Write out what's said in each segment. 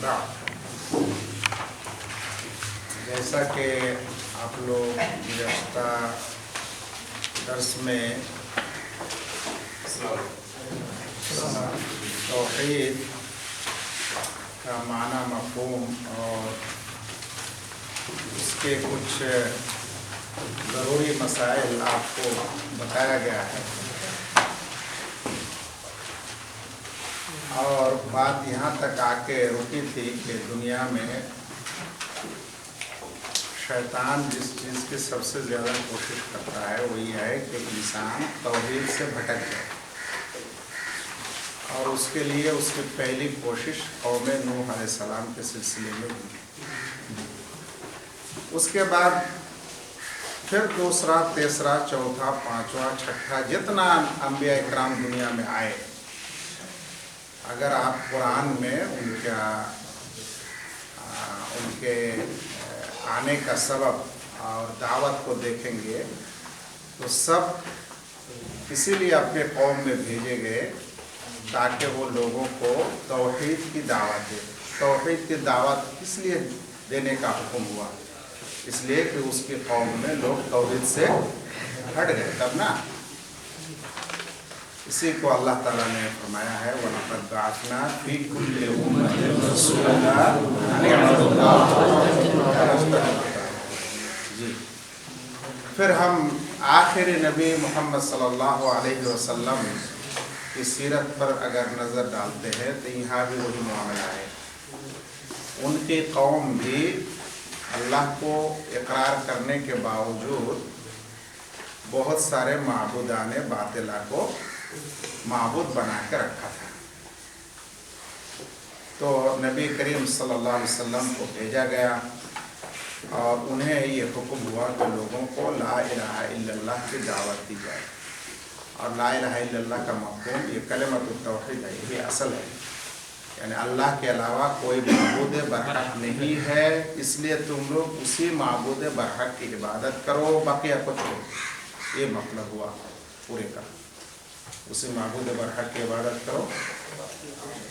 बाद, जैसा कि आप लोग गुज़श्ता दर्स में तौहीद का माना, मफ़हूम और उसके कुछ ज़रूरी मसाइल आपको बताया गया है, और बात यहाँ तक आके रुकी थी कि दुनिया में शैतान जिस चीज़ की सबसे ज़्यादा कोशिश करता है वो ये है कि इंसान तौहीद से भटक जाए, और उसके लिए उसकी पहली कोशिश कौम नूह अलैहिस्सलाम के सिलसिले में की। उसके बाद फिर दूसरा, तीसरा, चौथा, पांचवा, छठा, जितना अंबिया इकराम दुनिया में आए, अगर आप कुरान में उनके आने का सबब और दावत को देखेंगे तो सब इसीलिए अपने कौम में भेजे गए ताकि वो लोगों को तौहीद की दावत दे। तौहीद की दावत इसलिए देने का हुक्म हुआ, इसलिए कि उसकी कौम में लोग तौहीद से हट गए तब ना। इसी को अल्लाह ताला ने फरमाया है, वलक़द बअसना फ़ी कुल्लि उम्मतिन रसूलन अन इअ्बुदुल्लाह जी। फिर हम आखिरी नबी मोहम्मद सल्लल्लाहु अलैहि वसल्लम की सीरत पर अगर नज़र डालते हैं तो यहाँ भी वही मामला है। उनकी कौम भी अल्लाह को इकरार करने के बावजूद बहुत सारे माबूदाने बातिला को माबूद बना के रखा था। तो नबी करीम सल्लल्लाहु अलैहि वसल्लम को भेजा गया और उन्हें ये हुक्म हुआ कि लोगों को ला इलाहा इल्लल्लाह की दावत दी जाए। और ला इलाहा इल्लल्लाह का मफ़हूम ये कलिमतुत तौहीद है, ये असल है, यानी अल्लाह के अलावा कोई माबूद बरहक नहीं है, इसलिए तुम लोग उसी माबूद बरहक की इबादत करो, बाकी को छोड़ो। ये मतलब हुआ पूरे का, उसी माबूद बरहक की इबादत करो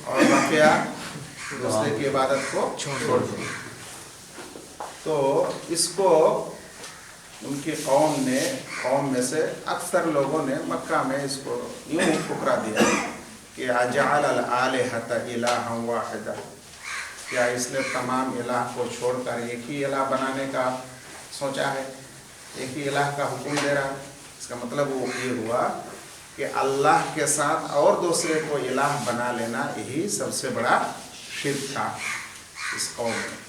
और बाकी दूसरे की इबादत को छोड़ दो। तो इसको उनकी कौम में से अक्सर लोगों ने मक्का में इसको यूँ ठुकरा दिया कि अजअल अल आलिहता इलाहन वाहिदा, क्या इसने तमाम इलाह को छोड़कर एक ही इलाह बनाने का सोचा है, एक ही इलाह का हुक्म दे रहा है। इसका मतलब वो ये हुआ कि अल्लाह के साथ और दूसरे को इलाह बना लेना यही सबसे बड़ा शिर्क था इस कौम में।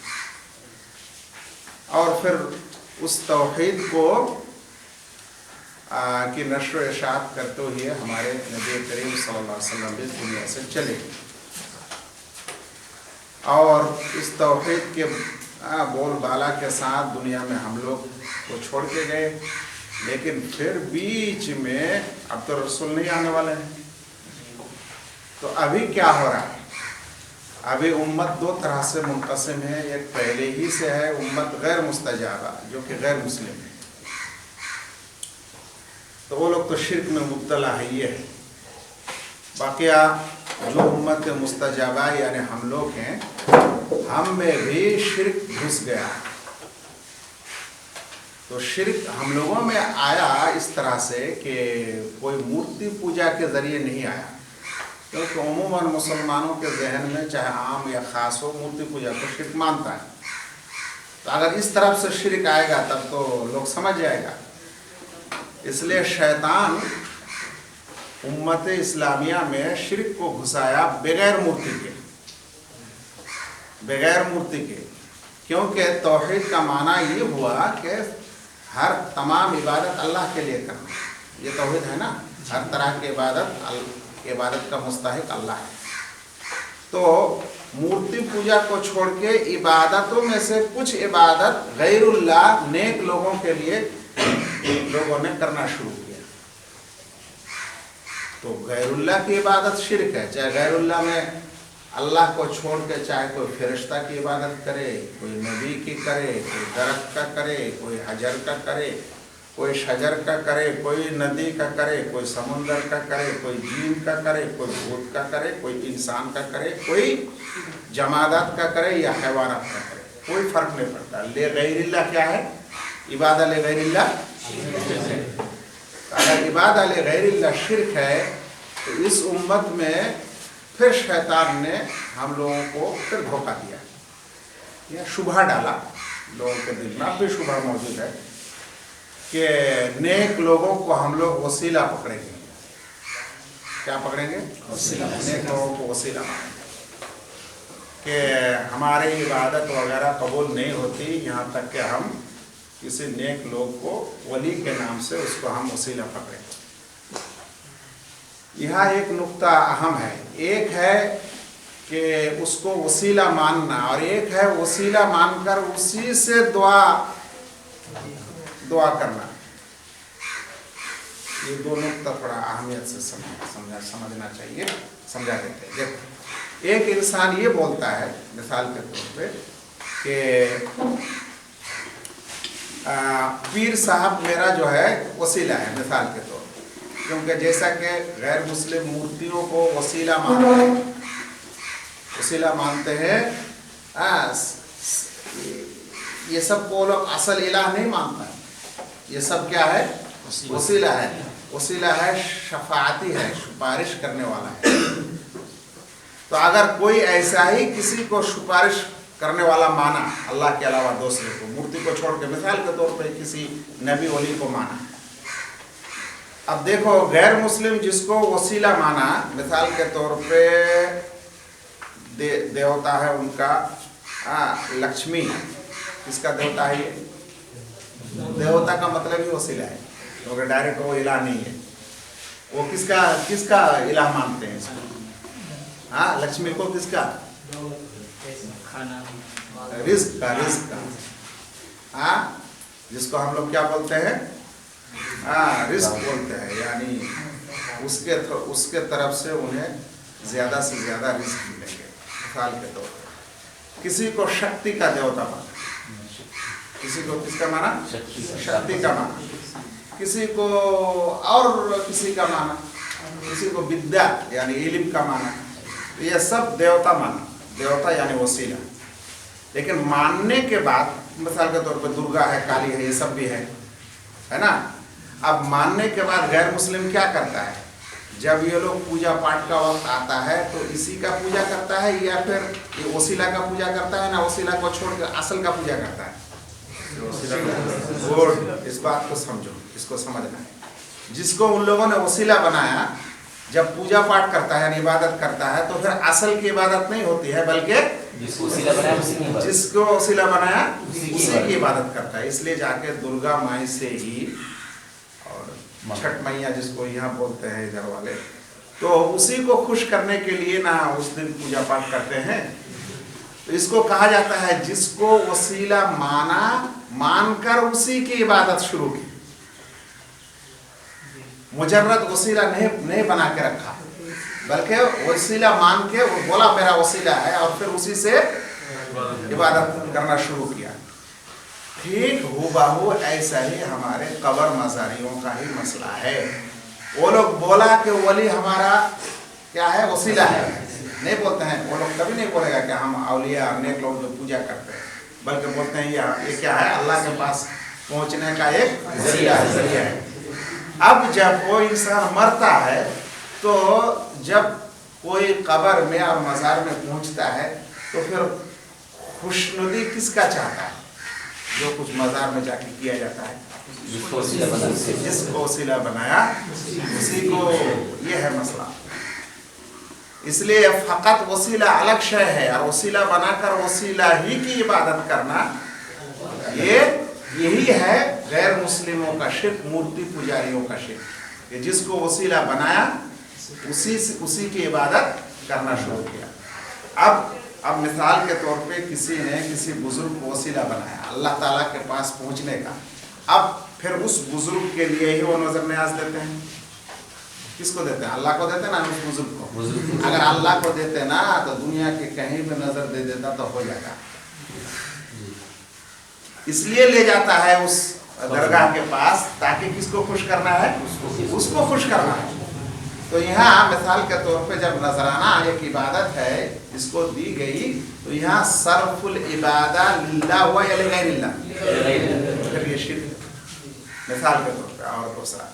और फिर उस तौहीद को की नश्र इशाअत करते हुए हमारे नबी करीम सल्लल्लाहु अलैहि वसल्लम भी दुनिया से चले, और इस तौहीद के बोलबाला के साथ दुनिया में हम लोग को छोड़ के गए। लेकिन फिर बीच में अब तो रसूल नहीं आने वाले हैं, तो अभी क्या हो रहा है? अभी उम्मत दो तरह से मुनक़सिम है। एक पहले ही से है उम्मत गैर मुस्तजाबा, जो कि गैर मुस्लिम है, तो वो लोग तो शिर्क में मुब्तला है ये है। बाकी जो उम्मत मुस्तजाबा यानी हम लोग हैं, हम में भी शिर्क घुस गया। तो शिर्क हम लोगों में आया इस तरह से कि कोई मूर्ति पूजा के ज़रिए नहीं आया, क्योंकि उमूमन मुसलमानों के जहन में चाहे आम या ख़ास हो, मूर्ति पूजा को शिर्क मानता है। तो अगर इस तरफ से शिर्क आएगा तब तो लोग समझ जाएगा। इसलिए शैतान उम्मत इस्लामिया में शिर्क को घुसाया बगैर मूर्ति के, क्योंकि तौहीद का माना ये हुआ कि हर तमाम इबादत अल्लाह के लिए करना। ये तौहीद है ना, हर तरह की इबादत का मुस्तहिक अल्लाह है। तो मूर्ति पूजा को छोड़ के इबादतों में से कुछ इबादत गैरुल्लाह नेक लोगों के लिए लोगों ने करना शुरू किया। तो गैरुल्लाह की इबादत शिर्क है। चाहे गैरुल्लाह में अल्लाह को छोड़ के चाहे कोई फरिश्ता की इबादत करे, कोई नबी की करे, कोई दरख्त का करे, कोई हजर का करे, कोई शजर का करे, कोई नदी का करे, कोई समुंदर का करे, कोई जीव का करे, कोई भूत का करे, कोई इंसान का करे, कोई जमादात का करे या हैवानात का करे, कोई फर्क नहीं पड़ता। ले गैरिल्लाह क्या है? इबादा ले गैरिल्लाह। अगर इबादा ले गैरिल्लाह शिर्क है तो इस उम्मत में फिर शैतान ने हम लोगों को फिर धोखा दिया, या शुबह डाला लोगों के दिल में। अब भी शुबह मौजूद है कि नेक लोगों को हम लोग वसीला पकड़ेंगे। क्या पकड़ेंगे? वसीला। नेक लोगों को वसीला मानेंगे कि हमारी इबादत वगैरह कबूल नहीं होती, यहाँ तक कि हम किसी नेक लोग को वली के नाम से उसको हम वसीला पकड़ेंगे। यहाँ एक नुक्ता अहम है, एक है कि उसको वसीला मानना और एक है वसीला मानकर उसी से दुआ करना। ये दो नुक्ता थोड़ा अहमियत से समझना चाहिए, समझा देते हैं। देखो, एक इंसान ये बोलता है मिसाल के तौर पे कि पीर साहब मेरा जो है वसीला है, मिसाल के तौर पे, क्योंकि जैसा कि गैर मुस्लिम मूर्तियों को वसीला मानते हैं, ये सब को लोग असल इलाह नहीं मानता है। ये सब क्या है? वसीला है। वसीला है, शफाअती है, सिफारिश करने वाला है। तो अगर कोई ऐसा ही किसी को सिफारिश करने वाला माना अल्लाह के अलावा दूसरे को, मूर्ति को छोड़ के, मिसाल के तौर पे किसी नबी वली को माना। अब देखो, गैर मुस्लिम जिसको वसीला माना, मिसाल के तौर पे देवता है उनका लक्ष्मी। किसका देवता है ये? देवता का मतलब ही वसीला है, क्योंकि डायरेक्ट वो इलाह नहीं है। वो किसका इलाह मानते हैं इसको? लक्ष्मी को किसका? रिस्क का। जिसको हम लोग क्या बोलते हैं? रिस्क बोलते हैं, यानी उसके तरफ से उन्हें ज़्यादा से ज़्यादा रिस्क मिलेंगे। मिसाल के तौर पर किसी को शक्ति का देवता माना, किसी को किसका माना? शक्ति का माना, किसी को और किसी का माना, किसी को विद्या यानी इल्म का माना। ये सब देवता माना, देवता यानी वसीला। लेकिन मानने के बाद, मिसाल के तौर पर दुर्गा है, काली है, ये सब भी है ना। अब मानने के बाद गैर मुस्लिम क्या करता है? जब ये लोग पूजा पाठ का वक्त आता है तो इसी का पूजा करता है, या फिर ये वसीला का पूजा करता है ना, वसीला को छोड़ कर असल का पूजा करता है। इस बात को समझो, इसको समझना है। जिसको उन लोगों ने वसीला बनाया, जब पूजा पाठ करता है, इबादत करता है, तो फिर असल की इबादत नहीं होती है, बल्कि जिसको वसीला बनाया उसी की इबादत करता है। इसलिए जाके दुर्गा माई से ही, और छठ मैया जिसको यहाँ बोलते हैं इधर वाले, तो उसी को खुश करने के लिए ना उस दिन पूजा पाठ करते हैं। तो इसको कहा जाता है जिसको वसीला मानकर उसी की इबादत शुरू की। मुजर्रद वसीला नहीं बना के रखा, बल्कि वसीला मान के वो बोला मेरा वसीला है, और फिर उसी से इबादत करना शुरू किया। ठीक हूबहू ऐसा ही हमारे कब्र मज़ारियों का ही मसला है। वो लोग बोला कि वली हमारा क्या है? वसीला है। नहीं बोलते हैं, वो लोग कभी नहीं बोलेगा कि हम औलिया नेक लोग जो पूजा करते हैं, बल्कि बोलते हैं ये क्या है? अल्लाह के पास पहुंचने का एक जरिया है। अब जब वो इंसान मरता है, तो जब कोई कब्र में और मज़ार में पहुंचता है, तो फिर खुशनुदी किसका चाहता है? जो कुछ मज़ार में जाके किया जाता है, जिसको वसीला बनाया उसी को। ये है मसला। इसलिए फ़कत वसीला अलग शय है, और वसीला बनाकर वसीला ही की इबादत करना, यही है गैर मुस्लिमों का शिर्क, मूर्ति पुजारियों का शिर्क। कि जिसको वसीला बनाया उसी की इबादत करना शुरू किया। अब मिसाल के तौर पे किसी ने किसी बुजुर्ग को वसीला बनाया अल्लाह ताला के पास पहुंचने का। अब फिर उस बुजुर्ग के लिए ही वो नजर न्याज देते हैं। किसको देते हैं? अल्लाह को देते ना, उस बुजुर्ग को। अगर अल्लाह को देते ना, तो दुनिया के कहीं भी नजर दे देता तो हो जाता। इसलिए ले जाता है उस दरगाह के पास, ताकि किसको खुश करना है? उसको खुश करना है। تو یہاں مثال کے طور پہ جب نذرانہ ایک عبادت ہے اس کو دی گئی تو یہاں صرف العبادہ للہ ہوا یا لغیر اللہ؟ پھر یہ شرک مثال کے طور پہ. اور دوسرا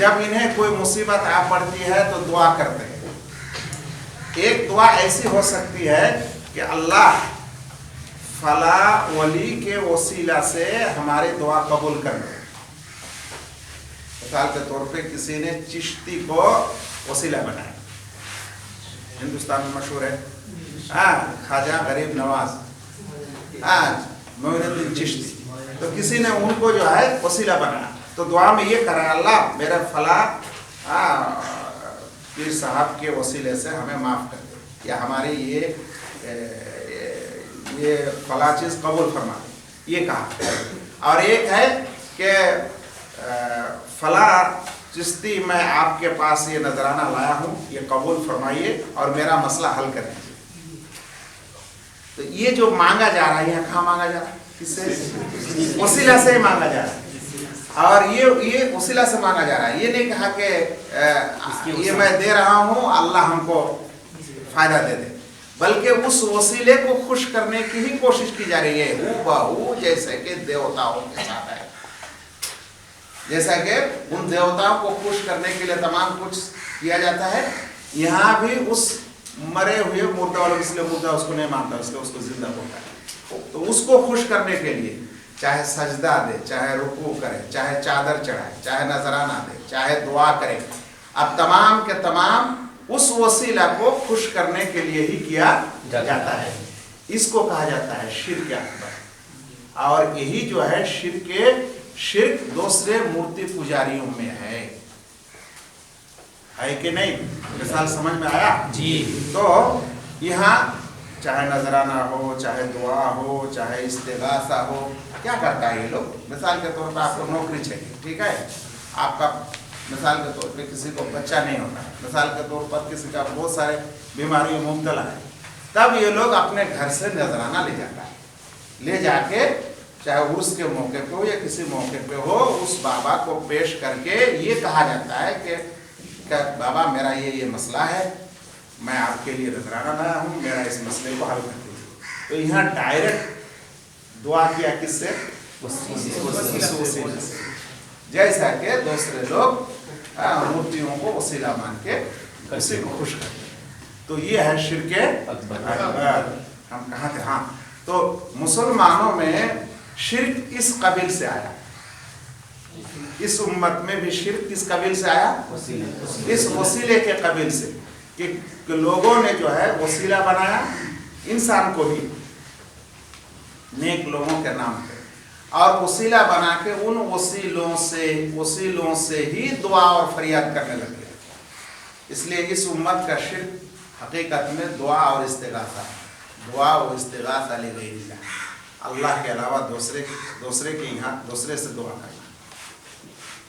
جب انہیں کوئی مصیبت آ پڑتی ہے تو دعا کرتے ہیں. ایک دعا ایسی ہو سکتی ہے کہ اللہ فلاں ولی کے وسیلہ سے ہماری دعا قبول کر لے. مثال کے طور پہ کسی نے چشتی کو وسیلہ بنایا, ہندوستان میں مشہور ہے خواجہ غریب نواز معین الدین چشتی. تو کسی نے ان کو جو ہے وسیلہ بنایا تو دعا میں یہ کرا اللہ میرے فلاں پیر صاحب کے وسیلے سے ہمیں معاف کر دے یا ہماری یہ فلاں چیز قبول فرما دے, یہ کہا. اور ایک ہے کہ فلاں چشتی میں آپ کے پاس یہ نذرانہ لایا ہوں, یہ قبول فرمائیے اور میرا مسئلہ حل کر دیجیے. تو یہ جو مانگا جا رہا ہے یہاں کہاں مانگا جا رہا ہے؟ کس سے؟ وسیلہ سے ہی مانگا جا رہا ہے. اور یہ وسیلہ سے مانگا جا رہا ہے. یہ نہیں کہا کہ یہ میں دے رہا ہوں اللہ ہم کو فائدہ دے دے, بلکہ اس وسیلے کو خوش کرنے کی ہی کوشش کی جا رہی ہے ہو جیسے کہ دیوتاؤں کے ساتھ ہے. جیسا کہ ان دیوتاؤں کو خوش کرنے کے لیے تمام کچھ کیا جاتا ہے, یہاں بھی اس مرے ہوئے مردہ والا اس لیے مردہ اس کو نہیں مانتا, اس لیے اس کو زندہ ہوتا ہے. تو اس کو خوش کرنے کے لیے چاہے سجدہ دے, چاہے رکوع کرے, چاہے چادر چڑھائے, چاہے نذرانہ دے, چاہے دعا کرے, اب تمام کے تمام اس وسیلہ کو خوش کرنے کے لیے ہی کیا جاتا ہے. اس کو کہا جاتا ہے شرک اکبر. اور یہی جو ہے شرک دوسرے مورتی پجاریوں میں ہے کہ نہیں؟ مثال سمجھ میں آیا جی. تو یہاں چاہے نذرانہ ہو, چاہے دعا ہو, چاہے استغاثہ ہو, کیا کرتا ہے یہ لوگ؟ مثال کے طور پر آپ کو نوکری چاہیے, ٹھیک ہے, آپ کا مثال کے طور پہ کسی کو بچہ نہیں ہوتا, مثال کے طور پر کسی کا بہت سارے بیماریوں میں مبتلا ہے, تب یہ لوگ اپنے گھر سے نذرانہ لے جاتا ہے, لے جا کے چاہے عرس کے موقع پہ ہو یا کسی موقع پہ ہو اس بابا کو پیش کر کے یہ کہا جاتا ہے کہ بابا میرا یہ مسئلہ ہے, میں آپ کے لیے نذرانہ لایا ہوں, میرا اس مسئلے کو حل کر دیجیے. تو یہاں ڈائریکٹ دعا کیا کس سے؟ وسیلہ سے. جیسا کہ دوسرے لوگ مورتیوں کو وسیلہ مان کے اسی کو خوش کرتے. تو یہ ہے شرک اکبر. ہم کہاں تھے؟ ہاں, تو مسلمانوں میں شرک اس قبیل سے آیا, اس امت میں بھی شرک کس قبیل سے آیا؟ اس وسیلے کے قبیل سے, کہ لوگوں نے جو ہے وسیلہ بنایا انسان کو بھی نیک لوگوں کے نام پہ, اور وسیلہ بنا کے ان وسیلوں سے ہی دعا اور فریاد کرنے لگے. اس لیے اس امت کا شرک حقیقت میں دعا اور استغاثہ, دعا و استغاثہ لغیر اللہ, اللہ کے علاوہ دوسرے کے یہاں دوسرے سے دعا کرنا.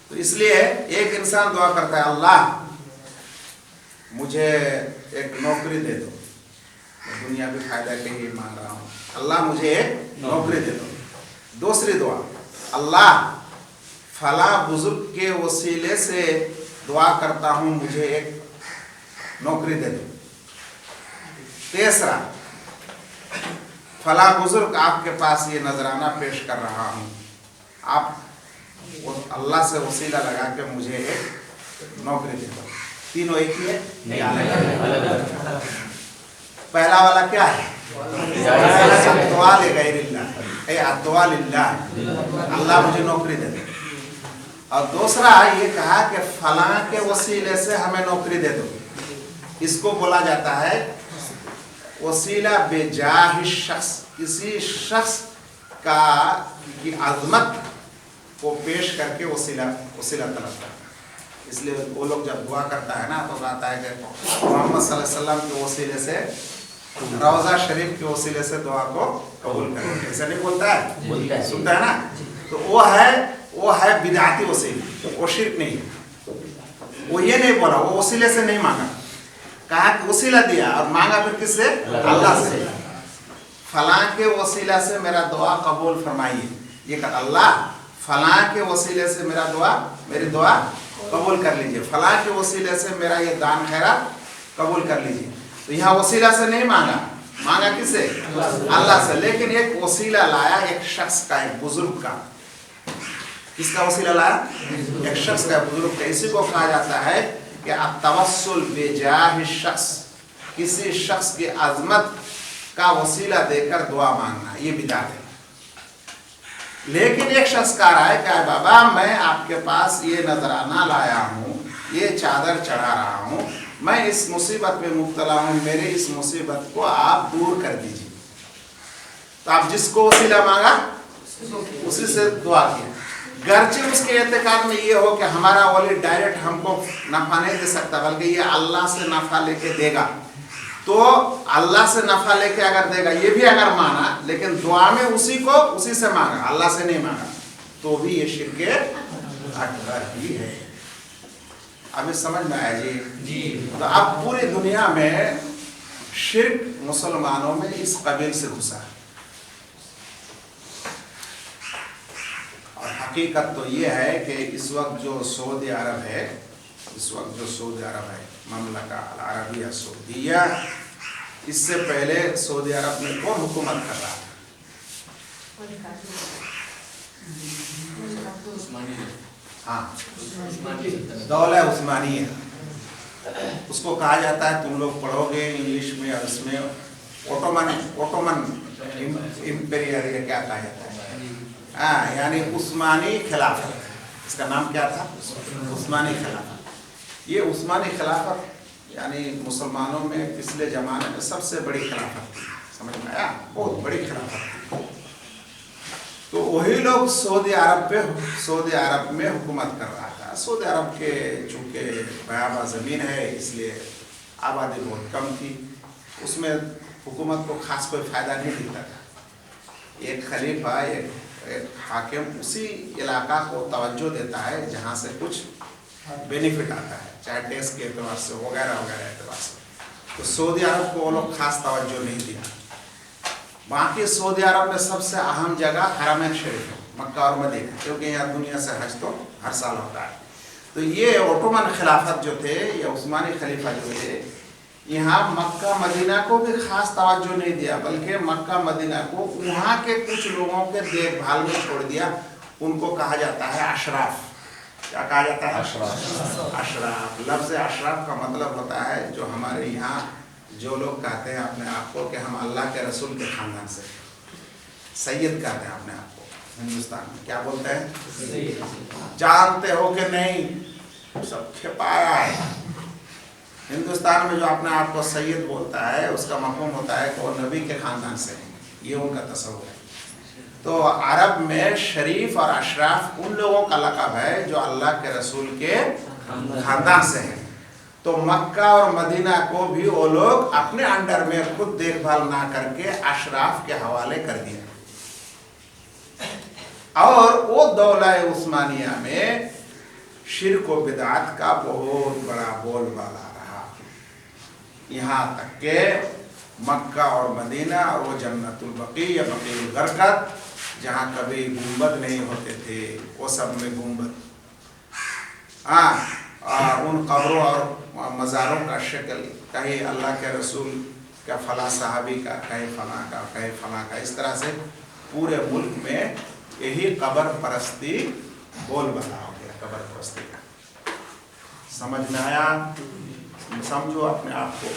تو اس لیے ایک انسان دعا کرتا ہے اللہ مجھے ایک نوکری دے دو, میں دنیا بھی فائدہ کے لیے مانگ رہا ہوں, اللہ مجھے ایک نوکری دے دو. دوسری دعا اللہ فلاں بزرگ کے وسیلے سے دعا کرتا ہوں مجھے ایک نوکری دے دو. تیسرا فلاں بزرگ آپ کے پاس یہ نذرانہ پیش کر رہا ہوں, آپ اللہ سے وسیلہ لگا کے مجھے ایک نوکری دے دو. تینوں ایک ہی ہے؟ پہلا والا کیا ہے؟ دعا لغیر اللہ, دعا للہ, اللہ مجھے نوکری دے دو. اور دوسرا یہ کہا کہ فلاں کے وسیلے سے ہمیں نوکری دے دو. اس کو بولا جاتا ہے وسیلہ بے جاہ شخص, کسی شخص کی عظمت کو پیش کر کے وسیلہ طلب کرتا ہے. اس لیے وہ لوگ جب دعا کرتا ہے نا تو کہتا ہے کہ محمد صلی اللہ علیہ وسلم کے وسیلے سے, روضہ شریف کے وسیلے سے دعا کو قبول کریں. ایسا نہیں بولتا ہے؟ سنتا ہے نا. تو وہ ہے بدعتی وسیلہ, وہ شرک نہیں. وہ یہ نہیں بولا, وہ وسیلے سے نہیں مانگا, کہا کہ وسیلہ دیا اور مانگا پھر کس سے؟ اللہ سے. فلاں کے وسیلہ سے میرا دعا قبول فرمائیے, یہ کہا اللہ فلاں کے وسیلے سے میری دعا कबूल कर लीजिए, फलां के वसीले से मेरा ये दान खैरात कबूल कर लीजिए। तो यहाँ वसीला से नहीं मांगा, मांगा किससे? अल्लाह से। लेकिन एक वसीला लाया एक शख्स का, एक बुजुर्ग का। किसका वसीला लाया? एक शख्स का, बुजुर्ग का। इसी को कहा जाता है कि तवस्सुल बेजाह शख्स, किसी शख्स की अजमत का वसीला देकर दुआ मांगना, ये बिदात है। लेकिन एक शख्स कह रहा है कि बाबा मैं आपके पास ये नजराना लाया हूँ, ये चादर चढ़ा रहा हूँ, मैं इस मुसीबत में मुब्तला हूँ, मेरे इस मुसीबत को आप दूर कर दीजिए। तो आप जिसको वसीला मांगा उसी से दुआ किया। गर्चे उसके एतकाद में ये हो कि हमारा वली डायरेक्ट हमको नफा नहीं दे सकता, बल्कि ये अल्लाह से नफा लेके देगा। तो अल्लाह से नफा लेके अगर देगा, ये भी अगर माना, लेकिन दुआ में उसी से मांगा, अल्लाह से नहीं मांगा, तो भी ये शिर्के अकबर ही है। अभी समझ में आया जी? तो अब पूरी दुनिया में शिर्क मुसलमानों में इस कबील से घुसा है। और हकीकत तो ये है कि इस वक्त जो सऊदी अरब है, ममलका अल अरबिया सऊदीया, इससे पहले सऊदी अरब में कौन हुकूमत कर रहा था? हाँ, दौला उस्मानिया। उसको कहा जाता है, तुम लोग पढ़ोगे इंग्लिश में और इसमें ओटोमन इम्पेरियल क्या कहा जाता है? हाँ, यानी उस्मानी खिलाफत। इसका नाम क्या था? उस्मानी खिलाफत। ये उस्मानी खिलाफत यानी मुसलमानों में पिछले ज़माने में सबसे बड़ी खिलाफत थी। समझ में आया? बहुत बड़ी खिलाफत थी। तो वही लोग सऊदी अरब में हुकूमत कर रहा था। सऊदी अरब के चूँकि बयाबा ज़मीन है, इसलिए आबादी बहुत कम थी, उसमें हुकूमत को खास कोई फ़ायदा नहीं दिखता था। एक खलीफा, एक हाकिम उसी इलाका को तवज्जो देता है जहाँ से कुछ बेनिफिट आता है, चाहे टैक्स के एतबार से वगैरह एतबार से। तो सऊदी अरब को वो लोग खास तवज्जो नहीं दिया। बाकी सऊदी अरब में सबसे अहम जगह हरम शरीफ है, मक्का और मदीना, क्योंकि यहाँ दुनिया से हज तो हर साल होता है। तो ये ओटोमन खिलाफत जो थे, ये उस्मानी खलीफा जो थे, यहाँ मक्का मदीना को भी खास तवज्जो नहीं दिया, बल्कि मक्का मदीना को वहाँ के कुछ लोगों के देखभाल में छोड़ दिया। उनको कहा जाता है अशराफ। क्या कहा जाता है? अशराफ। लफ्ज़ अशराफ का मतलब होता है, जो हमारे यहाँ जो लोग कहते हैं अपने आप को कि हम अल्लाह के रसूल के खानदान से, सैयद कहते हैं अपने आप को। हिंदुस्तान में क्या बोलते हैं? जानते हो कि नहीं, सब छिपाया है। हिंदुस्तान में जो अपने आप को सैयद बोलता है, उसका मफ़हूम होता है कि वो नबी के खानदान से है, ये उनका तस्वुर है। तो अरब में शरीफ और अशराफ उन लोगों का लक़ब है जो अल्लाह के रसूल के खानदान से हैं। तो मक्का और मदीना को भी वो लोग अपने अंडर में खुद देखभाल ना करके अशराफ के हवाले कर दिया। और वो दौला उस्मानिया में शिर्क व बिदअत का बहुत बड़ा बोलबाला रहा। यहाँ तक के मक्का और मदीना और वो जन्नतुल बकी या बकीउल गरकत, जहाँ कभी गुंबद नहीं होते थे, वो सब में गुंबद। उन कब्रों और मज़ारों का शक्ल, कहीं अल्लाह के रसूल का फला सहाबी का, कहीं फला का, कहीं फला का, इस तरह से पूरे मुल्क में यही कब्र परस्ती बोलबाला हो गया। कब्र परस्ती का समझ में आया? समझो अपने आप को।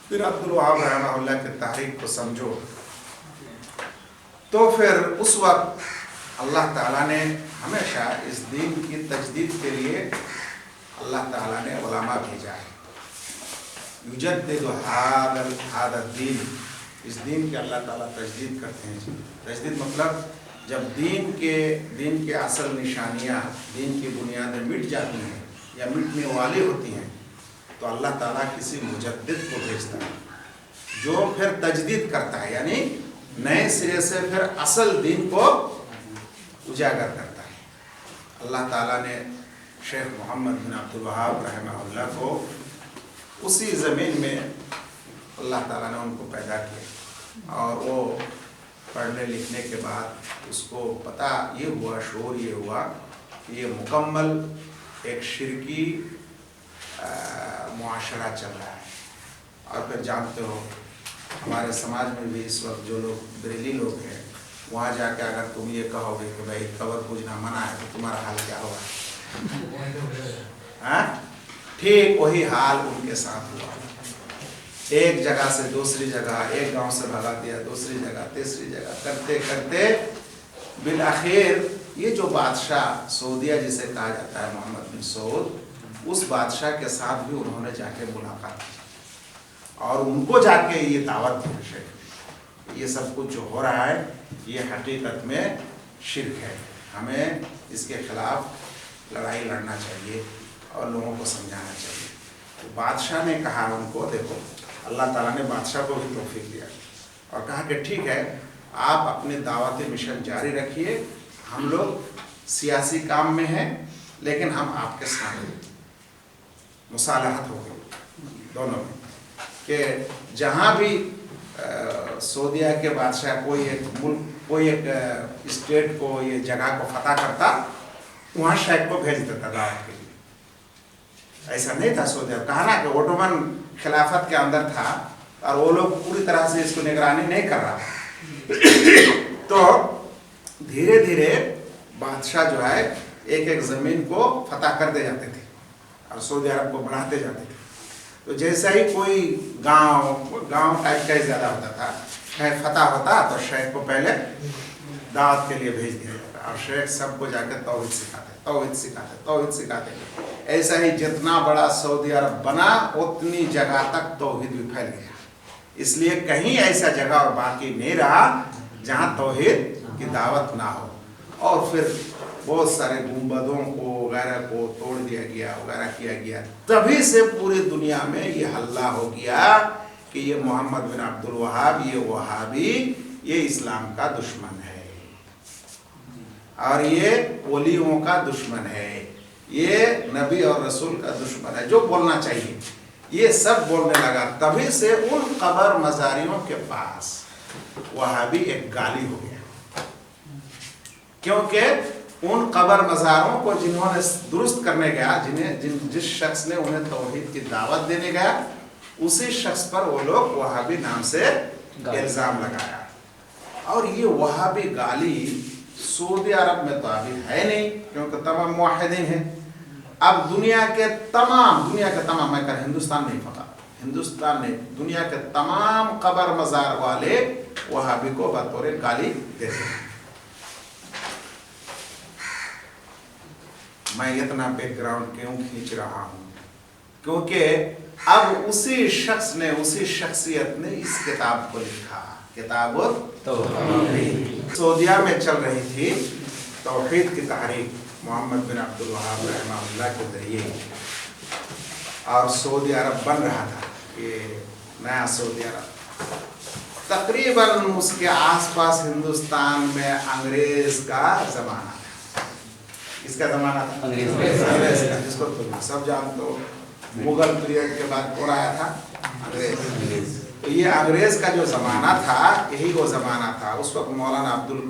फिर अब्दुल वहाब रहमहुल्लाह के तारीख को समझो। तो फिर उस वक्त अल्लाह ताला ने हमेशा इस दीन की तजदीद के लिए अल्लाह ताला ने उलमा भेजा है। युजद्दिदु हादा दीन, इस दीन के अल्लाह ताला तजदीद करते हैं। तजदीद मतलब जब दीन के असल निशानियाँ, दीन की बुनियादें मिट जाती हैं या मिटने वाली होती हैं, तो अल्लाह ताला किसी मुजद्दिद को भेजता है जो फिर तजदीद करता है, यानी नए सिरे से फिर असल दीन को उजागर करता है। अल्लाह ताला ने शेख मोहम्मद बिन अब्दुल वहाब रहमहुल्लाह को उसी ज़मीन में अल्लाह ताला ने उनको पैदा किया, और वो पढ़ने लिखने के बाद उसको पता ये हुआ, शऊर ये हुआ कि ये मुकम्मल एक शिरकी मुआशरा चल रहा है। और फिर जानते हो हमारे समाज में भी इस वक्त जो लोग बरेली लोग हैं, वहाँ जाके अगर तुम ये कहोगे कि भाई कब्र पूजना मना है तो तुम्हारा हाल क्या होगा? ठीक वही हाल उनके साथ हुआ। एक जगह से दूसरी जगह, एक गांव से भगा दिया दूसरी जगह, तीसरी जगह, करते करते बिल आखिर ये जो बादशाह सऊदिया जिसे कहा जाता है मोहम्मद बिन सऊद, उस बादशाह के साथ भी उन्होंने जाके मुलाकात की और उनको जाके ये दावत दी। ये सब कुछ जो हो रहा है ये हकीकत में शिर्क है। हमें इसके खिलाफ लड़ाई लड़ना चाहिए और लोगों को समझाना चाहिए। तो बादशाह ने कहा उनको, देखो अल्लाह ताला ने बादशाह को भी तौफीक दिया और कहा कि ठीक है आप अपने दावती मिशन जारी रखिए, हम लोग सियासी काम में हैं लेकिन हम आपके साथ मुसालहत हो गई दोनों में कि जहाँ भी सऊदिया के बादशाह कोई एक मुल्क कोई एक स्टेट को ये जगह को फतह करता वहाँ शेख को भेज देता दावत के लिए। ऐसा नहीं था सऊदिया, कहा ना कि ओटोमन खिलाफत के अंदर था और वो लोग पूरी तरह से इसको निगरानी नहीं कर रहा। तो धीरे धीरे बादशाह जो है एक एक ज़मीन को फतह करते जाते थे और सऊदी अरब को बढ़ाते जाते थे। तो जैसा ही कोई गांव टाइप का ही ज़्यादा होता था, शेख फतह होता तो शेख को पहले दावत के लिए भेज दिया जाता और शेख सबको जाकर तौहीद सिखाते। ऐसा ही जितना बड़ा सऊदी अरब बना उतनी जगह तक तौहीद भी फैल गया। इसलिए कहीं ऐसा जगह और बाकी नहीं रहा जहाँ तौहीद की दावत ना हो। और फिर बहुत सारे गुंबदों को वगैरह को तोड़ दिया गया वगैरह किया गया। तभी से पूरी दुनिया में ये हल्ला हो गया कि ये मोहम्मद बिन अब्दुल वहाब, ये वहाबी, ये इस्लाम का दुश्मन है और ये वलियों का दुश्मन है, ये नबी और रसूल का दुश्मन है। जो बोलना चाहिए ये सब बोलने लगा। तभी से उन कब्र मज़ारियों के पास वहाबी एक गाली हो गया, क्योंकि उन कब्र मज़ारों को जिन्होंने दुरुस्त करने गया, जिस शख्स ने उन्हें तौहीद की दावत देने गया, उसी शख्स पर वो लोग वहाबी नाम से इल्ज़ाम लगाया। और ये वहाबी गाली सऊदी अरब में तो अभी है नहीं क्योंकि तमाम मुआहिदीन हैं। अब दुनिया के तमाम मैं कर हिंदुस्तान नहीं पता, हिंदुस्तान ने दुनिया के तमाम कब्र मज़ार वाले वहाबी को बतौर गाली देते हैं। मैं इतना बैकग्राउंड क्यों खींच रहा हूँ? क्योंकि अब उसी शख्स ने, उसी शख्सियत ने इस किताब को लिखा, किताब तौहीद। सऊदिया में चल रही थी तौहीद की तहरीक मोहम्मद बिन अब्दुल वहाब रहमहुल्लाह के जरिए, और सऊदी अरब बन रहा था, ये नया सऊदी अरब। तकरीबन उसके आसपास हिंदुस्तान में अंग्रेज का ज़माना था। इसका ज़माना था अंग्रेज का, जिसको तुम सब जानते हो। मुगल पीरियड के बाद कौन आया था? अंग्रेज। तो ये अंग्रेज का जो ज़माना था यही वो ज़माना था। उस वक्त मौलाना अब्दुल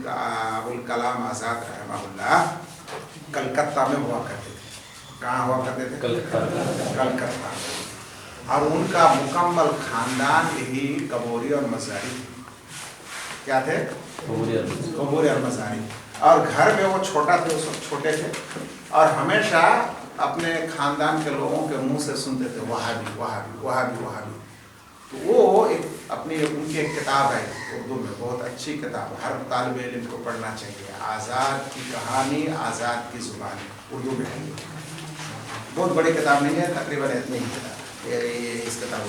कलाम आज़ाद रहमहुल्लाह कलकत्ता में हुआ करते थे। कहाँ हुआ करते थे? कलकत्ता। और उनका मुकम्मल खानदान यही कबूरी और मज़ारी क्या थे? कबूरी और मज़ारी। और घर में वो छोटा थे, उस वक्त छोटे थे और हमेशा अपने खानदान के लोगों के मुंह से सुनते थे वहाबी वहाबी वहाबी वहाबी। तो वो एक उनकी एक किताब है उर्दू में, बहुत अच्छी किताब, हर तालिब इल्म को पढ़ना चाहिए। आज़ाद की कहानी, आज़ाद की ज़ुबानी, उर्दू में है। बहुत बड़ी किताब नहीं है, तकरीबन इतनी ही किताब ये इस किताब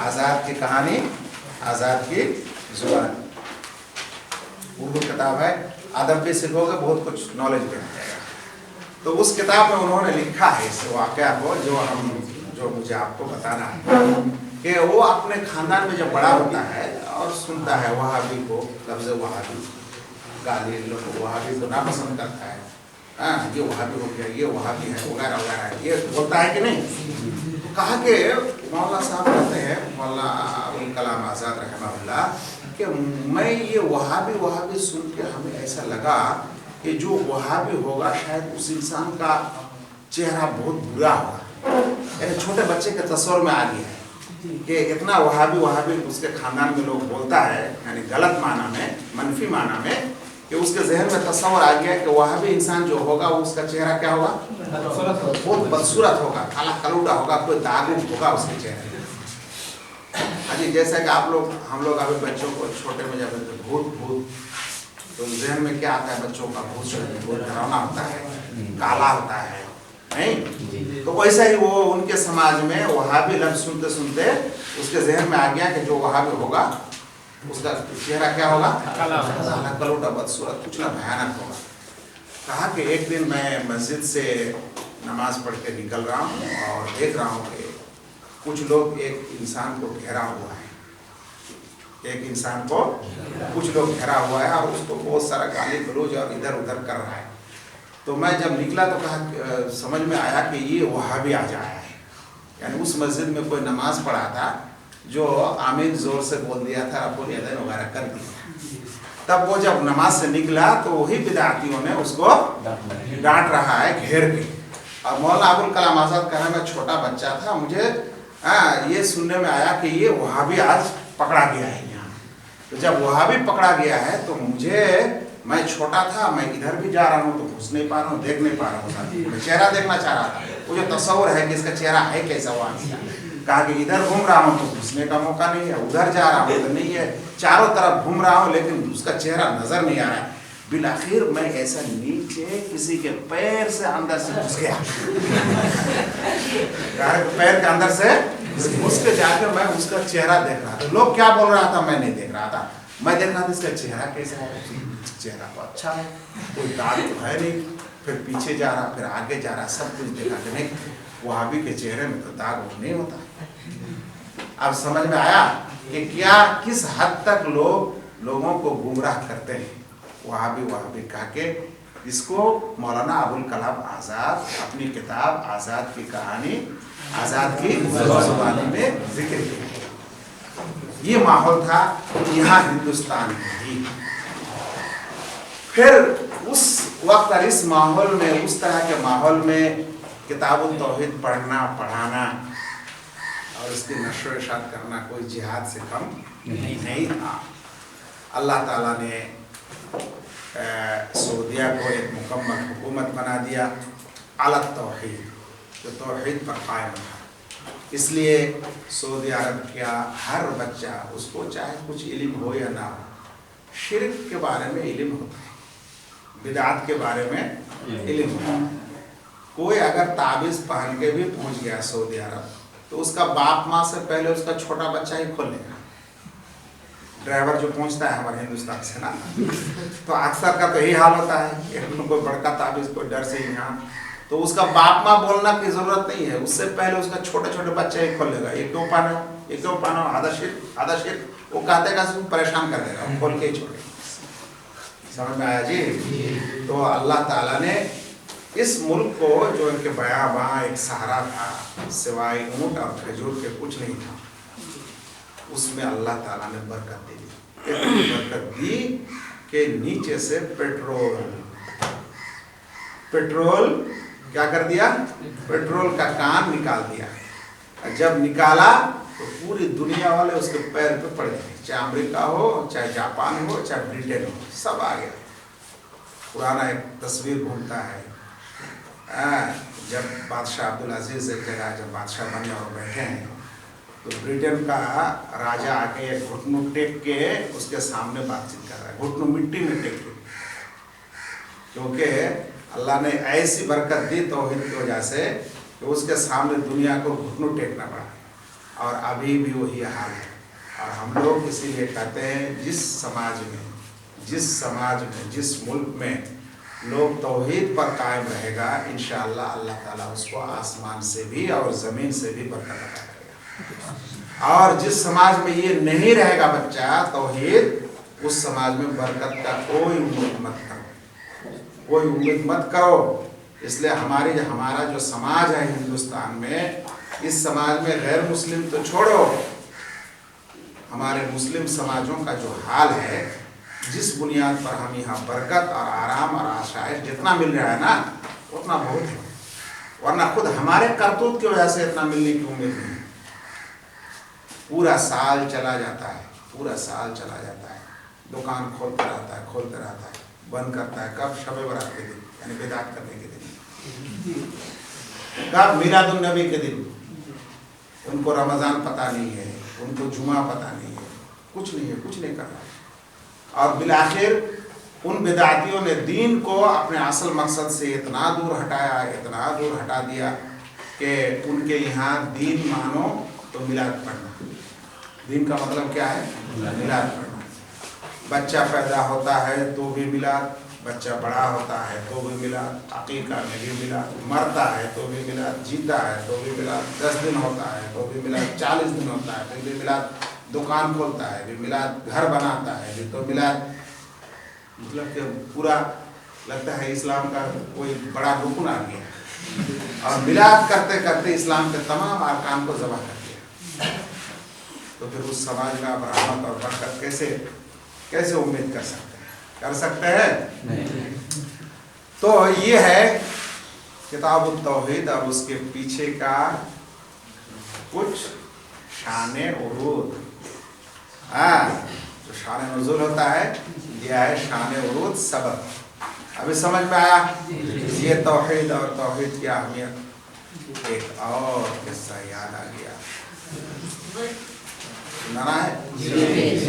आज़ाद की कहानी, आज़ाद की ज़ुबानी, उर्दू किताब है। अदब भी सीखोगे, बहुत कुछ नॉलेज भी मिल जाएगा। तो उस किताब में उन्होंने लिखा है इस वाक़या को जो मुझे आपको बताना है कि वो अपने ख़ानदान में जब बड़ा होता है और सुनता है वहाबी को, लफ्ज़ वहाबी, गाली लोग वहाबी को नापसंद करता है, हाँ ये वहाबी हो गया, ये वहाबी है वगैरह वगैरह, ये बोलता है कि नहीं। तो कहा कि मौलाना साहब कहते हैं, मौलाना अब्दुल कलाम आज़ाद रहमहुल्लाह, कि मैं ये वहाबी सुन के हमें ऐसा लगा کہ جو وہابی ہوگا شاید اس انسان کا چہرہ بہت برا ہوگا. یعنی چھوٹے بچے کے تصور میں آ گیا ہے کہ اتنا وہابی اس کے خاندان میں لوگ بولتا ہے, یعنی غلط معنی میں, منفی معنی میں, کہ اس کے ذہن میں تصور آ گیا کہ وہابی انسان جو ہوگا اس کا چہرہ کیا ہوگا, بہت بدصورت ہوگا, کالا کلوٹا ہوگا, کوئی داغ ہوگا اس کے چہرے میں. جی جیسا کہ ہم لوگ ابھی بچوں کو چھوٹے میں جب بھوت تو ذہن میں کیا آتا ہے بچوں کا, بہت ڈراؤنا ہوتا ہے, کالا ہوتا ہے نہیں. تو ویسا ہی وہ ان کے سماج میں وہابی لفظ سنتے سنتے اس کے ذہن میں آ گیا کہ جو وہابی ہوگا اس کا چہرہ کیا ہوگا, کالا کلوٹا بدصورت, کچھ نہ بھیانک ہوگا. کہا کہ ایک دن میں مسجد سے نماز پڑھ کے نکل رہا ہوں اور دیکھ رہا ہوں کہ کچھ لوگ ایک انسان کو گھیرا ہوا ہے, کچھ لوگ گھیرا ہوا ہے اور اس کو بہت سارا گالی گلوچ اور ادھر ادھر کر رہا ہے. تو میں جب نکلا تو کہا, سمجھ میں آیا کہ یہ وہابی آ جایا ہے. یعنی اس مسجد میں کوئی نماز پڑھا تھا جو آمین زور سے بول دیا تھا, رب الیدین وغیرہ کر دیا. تب وہ جب نماز سے نکلا تو وہی بدعتیوں نے اس کو ڈانٹ رہا ہے گھیر کے. اور مولانا ابوالکلام آزاد کہنا میں چھوٹا بچہ تھا, مجھے یہ سننے میں آیا کہ یہ وہابی آج پکڑا گیا ہے یہاں. تو جب وہابی پکڑا گیا ہے تو میں چھوٹا تھا, میں ادھر بھی جا رہا ہوں تو گھس نہیں پا رہا ہوں, دیکھ نہیں پا رہا ہوں, میں چہرہ دیکھنا چاہ رہا تھا. وہ جو تصور ہے کہ اس کا چہرہ ہے کیسا وہابی, کہا کہ ادھر گھوم رہا ہوں تو گھسنے کا موقع نہیں ہے, ادھر جا رہا ہوں تو نہیں ہے, چاروں طرف گھوم رہا ہوں لیکن اس کا چہرہ نظر نہیں آ رہا ہے. بالآخر میں ایسا نیچے کسی کے پیر سے اندر سے گھس گیا, پیر کے اندر سے گھس کے جا کے میں اس کا چہرہ دیکھ رہا تھا. لوگ کیا بول رہا تھا میں نہیں دیکھ رہا تھا, میں دیکھ رہا تھا اس کا چہرہ کیسا ہے, چہرہ تو اچھا ہے, کوئی داغ تو ہے نہیں. پھر پیچھے جا رہا, پھر آگے جا رہا, سب کچھ دیکھا کہ نہیں, وہابی کے چہرے میں تو داغ نہیں ہوتا. اب سمجھ میں آیا کہ کس حد تک لوگوں کو گمراہ کرتے ہیں وہابی کہا کہ اس کو مولانا ابوالکلام آزاد اپنی کتاب آزاد کی کہانی, آزاد کی زبانی میں ذکر کیا. یہ ماحول تھا یہاں ہندوستان میں ہی. پھر اس وقت اور اس ماحول میں, اس طرح کے ماحول میں کتاب التوحید پڑھنا, پڑھانا اور اس کی نشر و اشاعت کرنا کوئی جہاد سے کم نہیں تھا. اللہ تعالیٰ نے سعودیہ کو ایک مکمل حکومت بنا دیا علی التوحید, جو توحید پر قائم رہا. اس لیے سعودی عرب کا ہر بچہ, اس کو چاہے کچھ علم ہو یا نہ ہو, شرک کے بارے میں علم ہوتا ہے, بدعات کے بارے میں علم ہوتا ہے. کوئی اگر تعویذ پہن کے بھی پہنچ گیا سعودی عرب تو اس کا باپ ماں سے پہلے اس کا چھوٹا بچہ ہی کھول لے گا. ڈرائیور جو پہنچتا ہے ہمارے ہندوستان سے نا, تو اکثر کا تو یہی حال ہوتا ہے, کوئی بڑکا تعویذ کوئی ڈر سے یہاں, تو اس کا باپ ماں بولنا کی ضرورت نہیں ہے, اس سے پہلے اس کا چھوٹے چھوٹے بچے ہی کھول لے گا. یہ کیوں پہنا, آدھا شرک, وہ کہتے گا پریشان کر دے گا, کھول کے ہی چھوڑے. سمجھ میں آیا جی؟ تو اللہ تعالیٰ نے اس ملک کو, جو ان کے بیاباں ایک سہارا تھا, سوائے اونٹ اور کھجور کے کچھ نہیں تھا, اس میں اللہ تعالیٰ نے برکت دی. برکت دی کہ نیچے سے پیٹرول کیا کر دیا, پیٹرول کا کان نکال دیا. جب نکالا تو پوری دنیا والے اس کے پیر پہ پڑ گئے, چاہے امریکہ ہو, چاہے جاپان ہو, چاہے برٹن ہو, سب آ گیا. پرانا ایک تصویر گھومتا ہے, جب بادشاہ عبدالعزیز ایک جگہ جب بادشاہ بنے اور بیٹھے ہیں تو برٹن کا راجا آ کے گھٹنوں ٹیک کے اس کے سامنے بات چیت کر رہا ہے, گھٹنوں مٹی میں ٹیک کے, کیونکہ اللہ نے ایسی برکت دی توحید کی وجہ سے کہ اس کے سامنے دنیا کو گھٹنوں ٹیکنا پڑا. اور ابھی بھی وہی حال ہے. اور ہم لوگ اسی لیے کہتے ہیں جس سماج میں, جس ملک میں لوگ توحید پر قائم رہے گا, انشاءاللہ اللہ تعالیٰ اس کو آسمان سے بھی اور زمین سے بھی برکت عطا کرے گا. اور جس سماج میں یہ نہیں رہے گا بچہ توحید, اس سماج میں برکت کا کوئی امید مت کرو. اس لیے ہمارا جو سماج ہے ہندوستان میں, اس سماج میں غیر مسلم تو چھوڑو, ہمارے مسلم سماجوں کا جو حال ہے जिस बुनियाद पर हम यहाँ बरकत और आराम और आसाइश जितना मिल रहा है ना उतना बहुत है, वरना खुद हमारे करतूत की वजह से इतना मिलने की उम्मीद नहीं। पूरा साल चला जाता है, पूरा साल चला जाता है, दुकान खोलता रहता है, बंद करता है। कब? शब बरात के दिन, यानी बिदात करने के दिन। कब? मिलादुन नबी के दिन। उनको रमज़ान पता नहीं है, उनको जुमा पता नहीं है, कुछ नहीं है, कुछ नहीं कर रहा। और बिलाखिर उन बिदातियों ने दीन को अपने असल मकसद से इतना दूर हटाया, इतना दूर हटा दिया कि उनके यहाँ दीन मानो तो मिलाद पढ़ना। दीन का मतलब क्या है? मिलाद पढ़ना। बच्चा पैदा होता है तो भी मिलाद, बच्चा बड़ा होता है तो भी मिलाद, अकीका में भी मिलाद, मरता है तो भी मिलाद, जीता है तो भी मिलाद, 10 दिन होता है तो भी मिलाद, 40 दिन होता है तो भी मिलाद, दुकान खोलता है भी मिलाद, घर बनाता है भी तो मिलाद। मतलब कि पूरा लगता है इस्लाम का कोई बड़ा रुकन आ गया और मिलाद करते करते इस्लाम के तमाम अरकान को ज़बह कर दिया। तो फिर उस समाज में आप रहमत और बरकत कैसे उम्मीद कर सकते हैं? नहीं। तो ये है किताबुत तौहीद और उसके पीछे का कुछ शाने उरूद। जो शान नुज़ूल होता है यह है शान उरूद सबक। अभी समझ में आया ये तौहीद और तौहीद की अहमियत। एक और किस्सा याद आ गया, सुनाना है?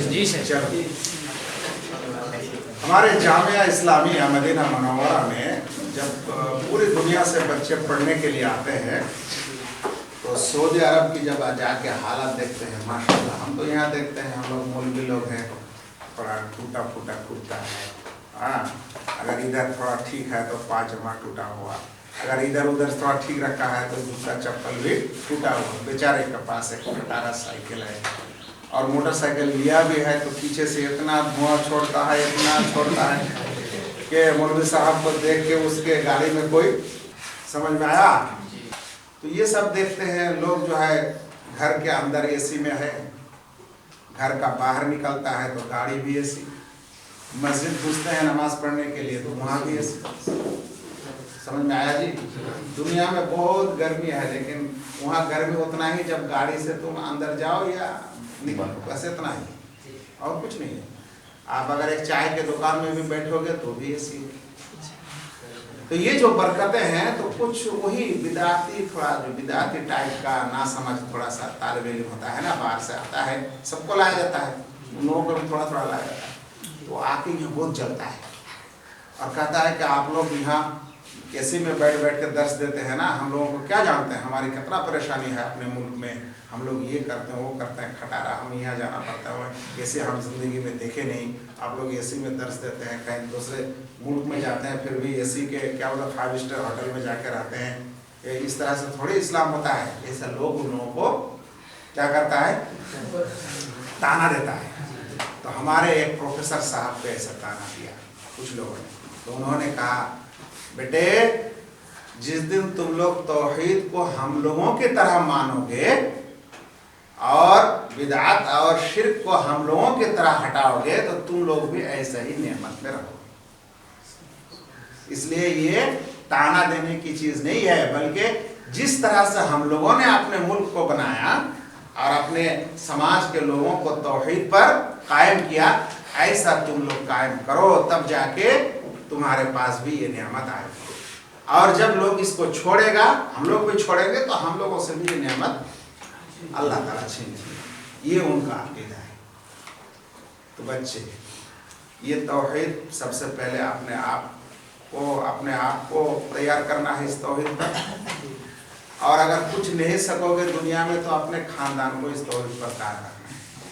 जी चलो। हमारे जामिया इस्लामिया मदीना मुनव्वरा में जब पूरी दुनिया से बच्चे पढ़ने के लिए आते हैं तो सऊदी अरब की जब जाके हालात देखते हैं, माशाल्लाह, हम तो यहाँ देखते हैं, हम लोग मौलवी लोग हैं, थोड़ा टूटा फूटा कुर्ता है, अगर इधर थोड़ा ठीक है तो पायजामा टूटा हुआ, अगर इधर उधर थोड़ा ठीक रखा है तो जूता चप्पल भी टूटा हुआ। बेचारे के पास एक खटारा साइकिल है और मोटरसाइकिल लिया भी है तो पीछे से इतना धुआं छोड़ता है, इतना छोड़ता है कि मौलवी साहब को देख के उसके गाड़ी में कोई समझ में आया। तो ये सब देखते हैं लोग। जो है घर के अंदर एसी में है, घर का बाहर निकलता है तो गाड़ी भी एसी, मस्जिद घुसते हैं नमाज पढ़ने के लिए तो वहाँ भी एसी। समझ में आया जी? दुनिया में बहुत गर्मी है लेकिन वहाँ गर्मी उतना ही जब गाड़ी से तुम अंदर जाओ या निकलो, बस इतना ही, और कुछ नहीं है। आप अगर एक चाय के दुकान में भी बैठोगे तो भी एसी है। तो ये जो बरकतें हैं तो कुछ वही बिदाती, थोड़ा जो बिदाती टाइप का ना समझ थोड़ा सा तालिब इल्म होता है ना, बाहर से आता है, सबको लाया जाता है, उन लोगों को भी थोड़ा थोड़ा लाया जाता है। तो आके यहाँ बहुत जलता है और कहता है कि आप लोग यहाँ एसी में बैठ के दर्श देते हैं ना, हम लोगों को क्या जानते हैं, हमारी कितना परेशानी है अपने मुल्क में, हम लोग ये करते हैं वो करते हैं, खटारा हम यहाँ जाना पड़ता है, एसी हम जिंदगी में देखे नहीं, आप लोग एसी में दर्श देते हैं, कहीं दूसरे मुल्क में जाते हैं फिर भी एसी के क्या बोला 5 स्टार होटल में जाके रहते हैं। ये इस तरह से थोड़ी इस्लाम होता है। ऐसा लोग उन लोगों को क्या करता है, ताना देता है। तो हमारे एक प्रोफेसर साहब पे ऐसा ताना दिया कुछ लोगों ने, तो उन्होंने कहा बेटे जिस दिन तुम लोग तौहीद को हम लोगों की तरह मानोगे और बिदअत और शिर्क को हम लोगों की तरह हटाओगे तो तुम लोग भी ऐसे ही नेमत में रहोगे। इसलिए ये ताना देने की चीज नहीं है, बल्कि जिस तरह से हम लोगों ने अपने मुल्क को बनाया और अपने समाज के लोगों को तौहीद पर कायम किया, ऐसा तुम लोग कायम करो, तब जाके तुम्हारे पास भी ये नेमत आएगी। और जब लोग इसको छोड़ेगा, हम लोग भी छोड़ेंगे तो हम लोगों से भी ये नेमत अल्लाह ताला छीन लेगा। ये उनका अकीदा है। तो बच्चे ये तौहीद सबसे पहले अपने आप को तैयार करना है इस तौहीद पर, और अगर कुछ नहीं सकोगे दुनिया में तो अपने खानदान को इस तौहीद पर कायम रखना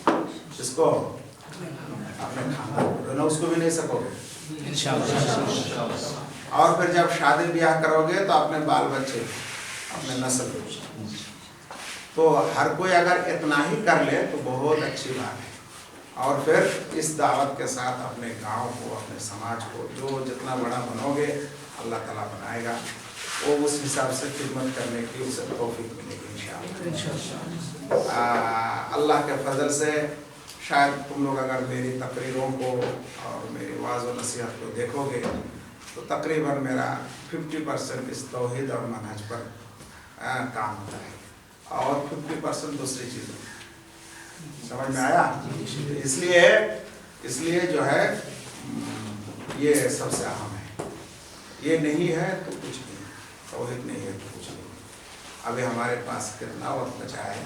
है। इसको अपने खानदान को, उसको भी नहीं सकोगे इंशाअल्लाह। और फिर जब शादी ब्याह करोगे तो अपने बाल बच्चे, अपने नस्ल, तो हर कोई अगर इतना ही कर ले तो बहुत अच्छी बात है। और फिर इस दावत के साथ अपने गांव को, अपने समाज को जो जितना बड़ा बनोगे अल्लाह ताला बनाएगा, वो उस हिसाब से खिदमत करने की उसे तौफीक मिलेगी इंशाअल्लाह। अल्लाह के फजल से शायद तुम लोग अगर मेरी तकरीरों को और मेरी वाज़ व नसीहत को देखोगे तो तकरीबन मेरा 50% इस तौहीद और मनहज पर काम होता है और 50% दूसरी चीज़ों। समझ में आया? इसलिए जो है ये सबसे अहम है। ये नहीं है तो कुछ नहीं, तौहीद नहीं है तो कुछ नहीं। अभी हमारे पास कितना वक्त बचा है?